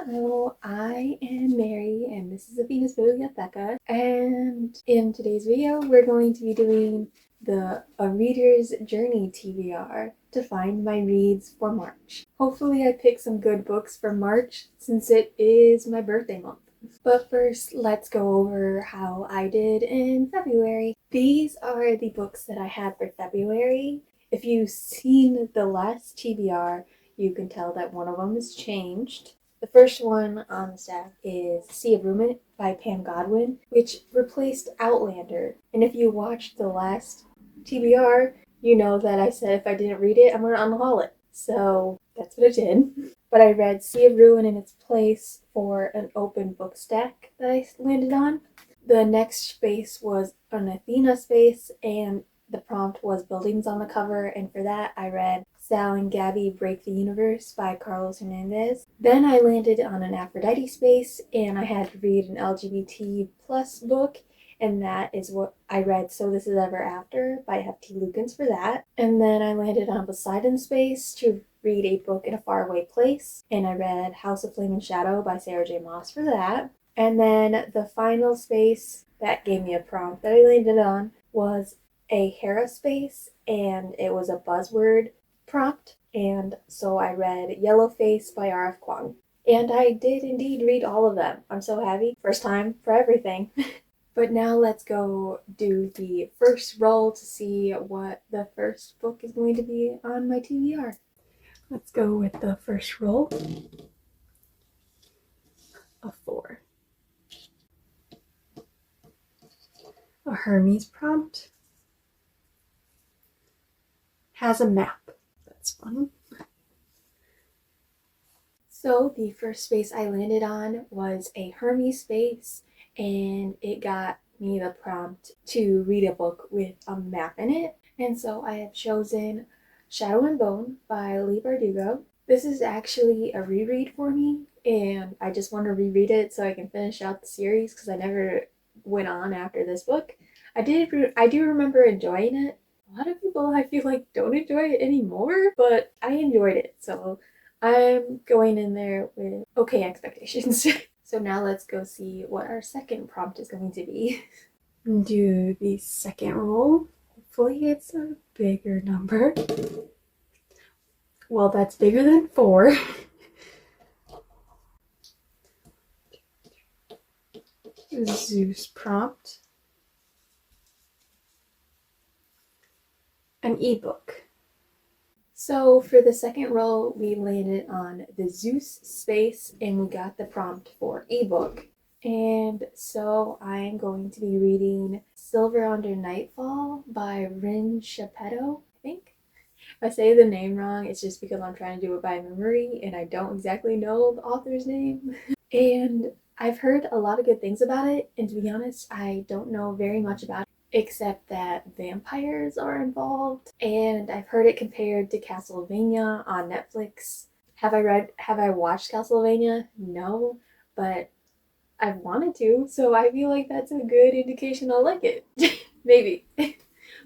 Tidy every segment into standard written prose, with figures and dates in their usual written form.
Hello, I am Mary and this is a Venus Bibliotheca, and in today's video we're going to be doing a reader's journey TBR to find my reads for March. Hopefully I pick some good books for March since it is my birthday month. But first, let's go over how I did in February. These are the books that I had for February. If you've seen the last TBR, you can tell that one of them has changed. The first one on the stack is Sea of Ruin by Pam Godwin, which replaced Outlander. And if you watched the last TBR, you know that I said if I didn't read it, I'm going to unhaul it. So that's what I did. But I read Sea of Ruin in its place for an open book stack that I landed on. The next space was an Athena space, and the prompt was buildings on the cover, and for that I read Sal and Gabby Break the Universe by Carlos Hernandez. Then I landed on an Aphrodite space, and I had to read an LGBT plus book, and that is what I read So This Is Ever After by Hefty Lukens for that. And then I landed on Poseidon space to read A Book in a Faraway Place, and I read House of Flame and Shadow by Sarah J. Maas for that. And then the final space that gave me a prompt that I landed on was a Hera space, and it was a buzzword prompt, and so I read Yellow Face by R.F. Kuang. And I did indeed read all of them. I'm so happy. First time for everything. But now let's go do the first roll to see what the first book is going to be on my TBR. Let's go with the first roll. A 4. A Hermes prompt. Has a map. That's fun. So the first space I landed on was a Hermes space, and it got me the prompt to read a book with a map in it. And so I have chosen Shadow and Bone by Leigh Bardugo. This is actually a reread for me, and I just want to reread it so I can finish out the series because I never went on after this book. I do remember enjoying it. A lot of people I feel like don't enjoy it anymore, but I enjoyed it, so I'm going in there with okay expectations. So now let's go see what our second prompt is going to be. Do the second roll. Hopefully it's a bigger number. Well, that's bigger than 4. Zeus prompt. An ebook. So for the second roll, we landed on the Zeus space, and we got the prompt for ebook. And so I'm going to be reading Silver Under Nightfall by Rin Chapetto, I think. If I say the name wrong, it's just because I'm trying to do it by memory and I don't exactly know the author's name. And I've heard a lot of good things about it, and to be honest, I don't know very much about it, except that vampires are involved, and I've heard it compared to Castlevania on Netflix. Have I watched Castlevania? No, but I've wanted to, so I feel like that's a good indication I'll like it. Maybe.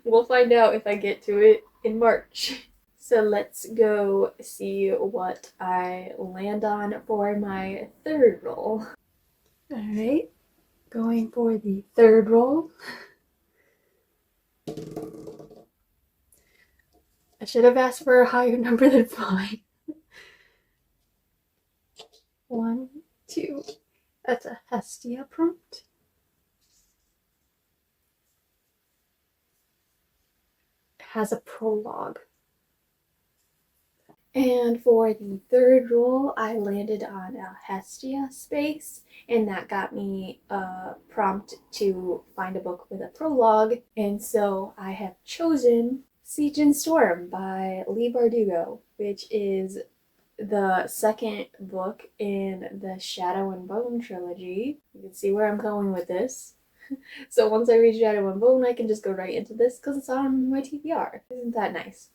We'll find out if I get to it in March. So let's go see what I land on for my third roll. Alright, going for the third roll. I should have asked for a higher number than 5. 1, 2. That's a Hestia prompt. It has a prologue. And for the third roll, I landed on a Hestia space, and that got me a prompt to find a book with a prologue. And so I have chosen Siege and Storm by Leigh Bardugo, which is the second book in the Shadow and Bone trilogy. You can see where I'm going with this. So once I read Shadow and Bone, I can just go right into this because it's on my TBR. Isn't that nice?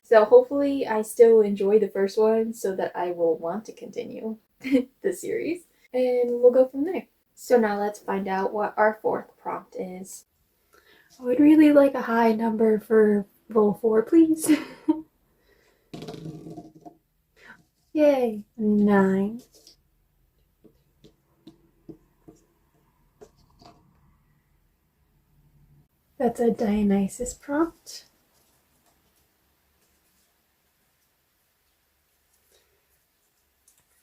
So hopefully I still enjoy the first one so that I will want to continue the series, and we'll go from there. So now let's find out what our fourth prompt is. I would really like a high number for roll 4, please. Yay! 9. That's a Dionysus prompt.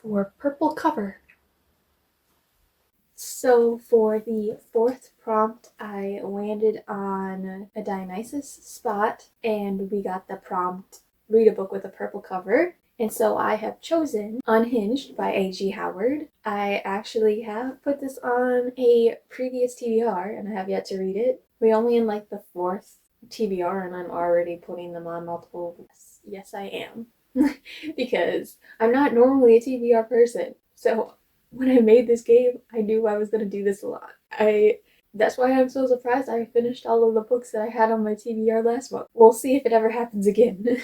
For purple cover. So for the fourth prompt, I landed on a Dionysus spot, and we got the prompt, read a book with a purple cover. And so I have chosen Unhinged by A.G. Howard. I actually have put this on a previous TBR, and I have yet to read it. We're only in like the fourth TBR, and I'm already putting them on multiple. Yes, I am. Because I'm not normally a TBR person. So when I made this game, I knew I was going to do this a lot. That's why I'm so surprised I finished all of the books that I had on my TBR last month. We'll see if it ever happens again.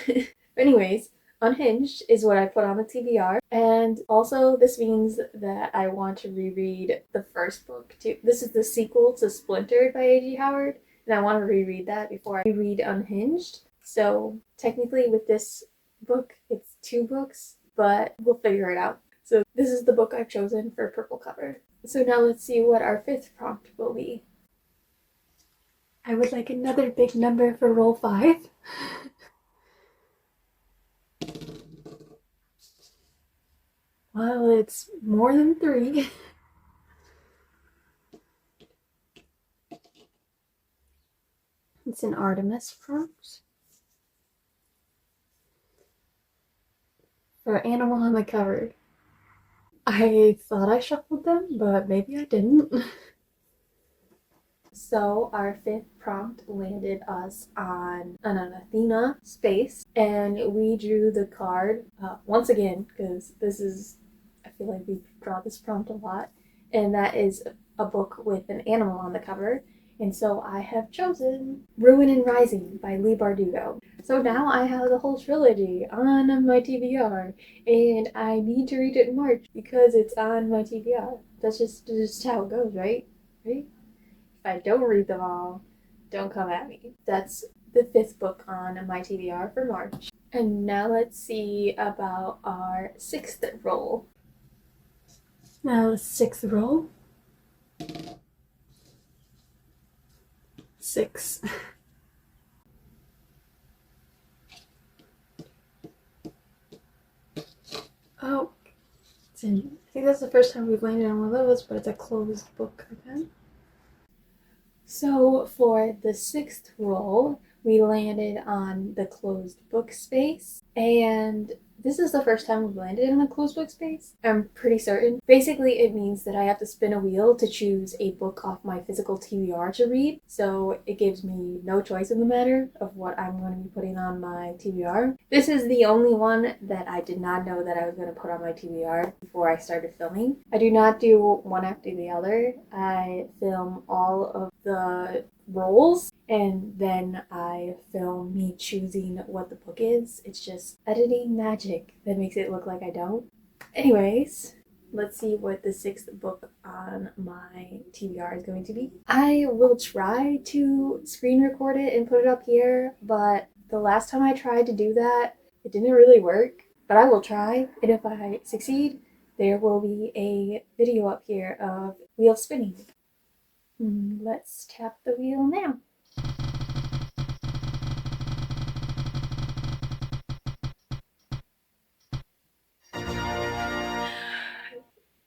Anyways, Unhinged is what I put on the TBR, and also this means that I want to reread the first book too. This is the sequel to Splintered by A.G. Howard, and I want to reread that before I reread Unhinged. So technically with this book, it's 2 books, but we'll figure it out. So this is the book I've chosen for purple cover. So now let's see what our 5th prompt will be. I would like another big number for roll 5. Well, it's more than 3. It's an Artemis prompt. For animal on the cover. I thought I shuffled them, but maybe I didn't. So our 5th prompt landed us on an Athena space, and we drew the card once again, because I feel like we draw this prompt a lot, and that is a book with an animal on the cover. And so I have chosen Ruin and Rising by Leigh Bardugo. So now I have the whole trilogy on my TBR, and I need to read it in March because it's on my TBR. That's just how it goes, right? Right? If I don't read them all, don't come at me. That's the 5th book on my TBR for March. And now let's see about our 6th roll. Now the 6th roll. 6. Oh, I think that's the first time we've landed on one of those, but it's a closed book again. So for the 6th roll, we landed on the closed book space, and this is the first time we've landed in a closed book space. I'm pretty certain. Basically, it means that I have to spin a wheel to choose a book off my physical TBR to read, so it gives me no choice in the matter of what I'm going to be putting on my TBR. This is the only one that I did not know that I was going to put on my TBR before I started filming. I do not do one after the other. I film all of the rolls, and then I film me choosing what the book is. It's just editing magic that makes it look like I don't. Anyways, let's see what the 6th book on my TBR is going to be. I will try to screen record it and put it up here, but the last time I tried to do that, it didn't really work. But I will try, and if I succeed, there will be a video up here of wheel spinning. Let's tap the wheel now.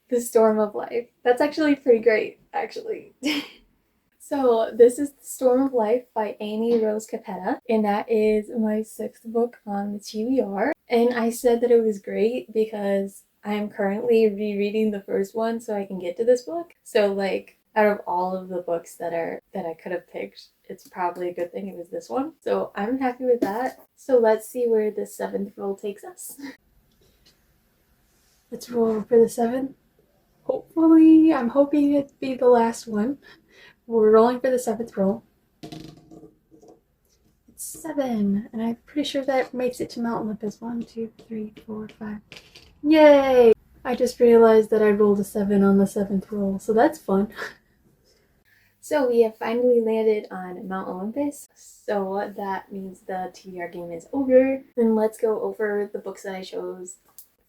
The Storm of Life. That's actually pretty great, actually. So this is The Storm of Life by Amy Rose Capetta, and that is my 6th book on the TBR. And I said that it was great because I'm currently rereading the first one so I can get to this book. So like out of all of the books that I could have picked, it's probably a good thing it was this one. So I'm happy with that. So let's see where the 7th roll takes us. Let's roll for the 7th. Hopefully, I'm hoping it'd be the last one. We're rolling for the 7th roll. It's 7, and I'm pretty sure that makes it to Mount Olympus. 1, 2, 3, 4, 5. Yay! I just realized that I rolled a 7 on the 7th roll, so that's fun. So we have finally landed on Mount Olympus, so that means the TBR game is over. Then let's go over the books that I chose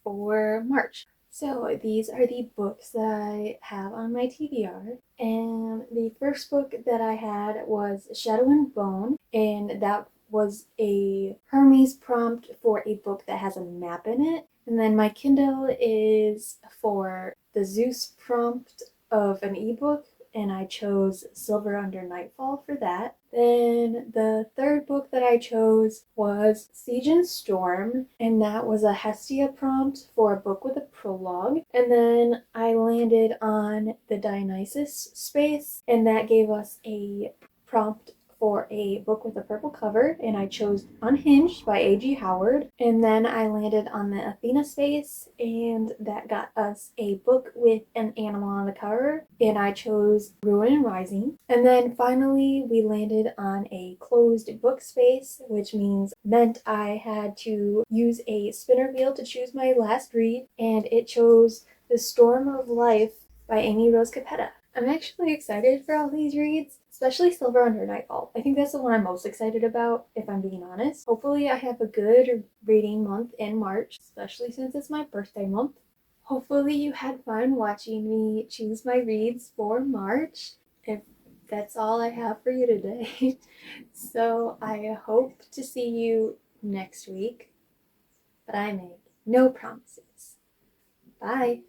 for March. So these are the books that I have on my TBR. And the first book that I had was Shadow and Bone, and that was a Hermes prompt for a book that has a map in it. And then my Kindle is for the Zeus prompt of an ebook, and I chose Silver Under Nightfall for that. Then the third book that I chose was Siege and Storm, and that was a Hestia prompt for a book with a prologue. And then I landed on the Dionysus space, and that gave us a prompt for a book with a purple cover, and I chose Unhinged by A.G. Howard. And then I landed on the Athena space, and that got us a book with an animal on the cover, and I chose Ruin and Rising. And then finally, we landed on a closed book space, which meant I had to use a spinner wheel to choose my last read, and it chose The Storm of Life by Amy Rose Capetta. I'm actually excited for all these reads, especially Silver Under Nightfall. I think that's the one I'm most excited about, if I'm being honest. Hopefully I have a good reading month in March, especially since it's my birthday month. Hopefully you had fun watching me choose my reads for March. If that's all I have for you today. So I hope to see you next week, but I make no promises. Bye.